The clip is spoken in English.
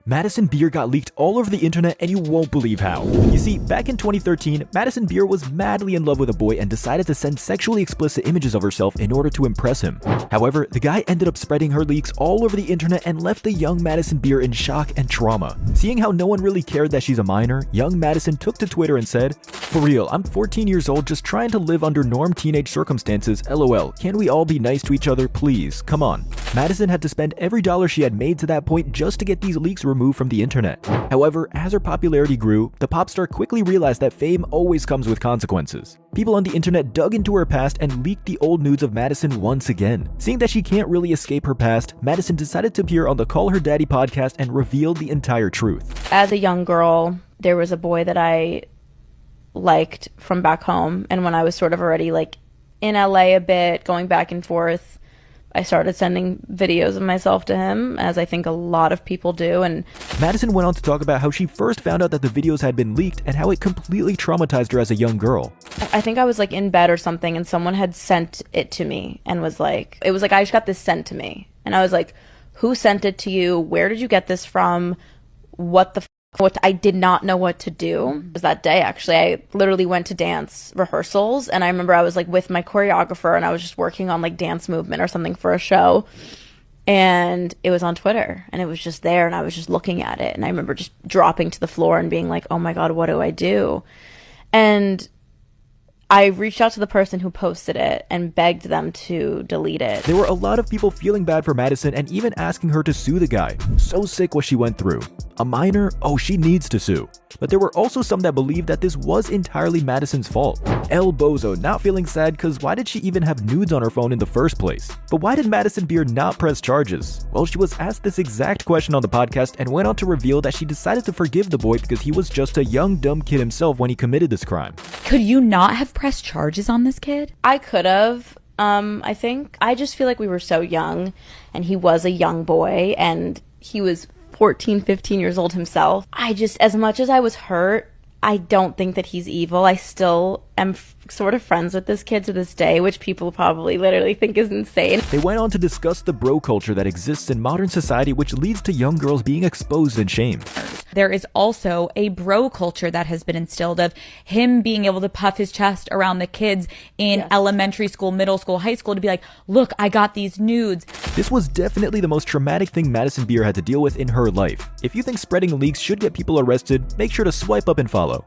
Madison Beer got leaked all over the internet, and you won't believe how. You see, back in 2013, Madison Beer was madly in love with a boy and decided to send sexually explicit images of herself in order to impress him. However, the guy ended up spreading her leaks all over the internet and left the young Madison Beer in shock and trauma. Seeing how no one really cared that she's a minor, young Madison took to Twitter and said, "For real, I'm 14 years old just trying to live under norm teenage circumstances, lol. Can we all be nice to each other, please? Come on." Madison had to spend every dollar she had made to that point just to get these leaks removed from the internet. However, as her popularity grew, the pop star quickly realized that fame always comes with consequences. People on the internet dug into her past and leaked the old nudes of Madison once again. Seeing that she can't really escape her past, Madison decided to appear on the Call Her Daddy podcast and revealed the entire truth. As a young girl, there was a boy that I liked from back home, and when I was sort of already like in LA a bit, going back and forth, I started sending videos of myself to him, as I think a lot of people do. And Madison went on to talk about how she first found out that the videos had been leaked and how it completely traumatized her as a young girl. I think I was like in bed or something, and someone had sent it to me and was like, it was like, I just got this sent to me. And I was like, who sent it to you? Where did you get this from? What the what? I did not know what to do. It was that day, actually. I literally went to dance rehearsals, and I remember I was like with my choreographer, and I was just working on like dance movement or something for a show, and it was on Twitter, and it was just there, and I was just looking at it, and I remember just dropping to the floor and being like, oh my god, what do I do? And I reached out to the person who posted it and begged them to delete it. There were a lot of people feeling bad for Madison and even asking her to sue the guy. So sick what she went through. A minor? Oh, she needs to sue. But there were also some that believed that this was entirely Madison's fault. El Bozo not feeling sad because why did she even have nudes on her phone in the first place? But why did Madison Beer not press charges? Well, she was asked this exact question on the podcast and went on to reveal that she decided to forgive the boy because he was just a young dumb kid himself when he committed this crime. Could you not have pressed charges on this kid? I could have. I think. I just feel like we were so young, and he was a young boy, and he was 14, 15 years old himself. I just, as much as I was hurt, I don't think that he's evil. I still am sort of friends with this kid to this day, which people probably literally think is insane. They went on to discuss the bro culture that exists in modern society, which leads to young girls being exposed and shamed. There is also a bro culture that has been instilled of him being able to puff his chest around the kids in elementary school, middle school, high school to be like, look, I got these nudes. This was definitely the most traumatic thing Madison Beer had to deal with in her life. If you think spreading leaks should get people arrested, make sure to swipe up and follow.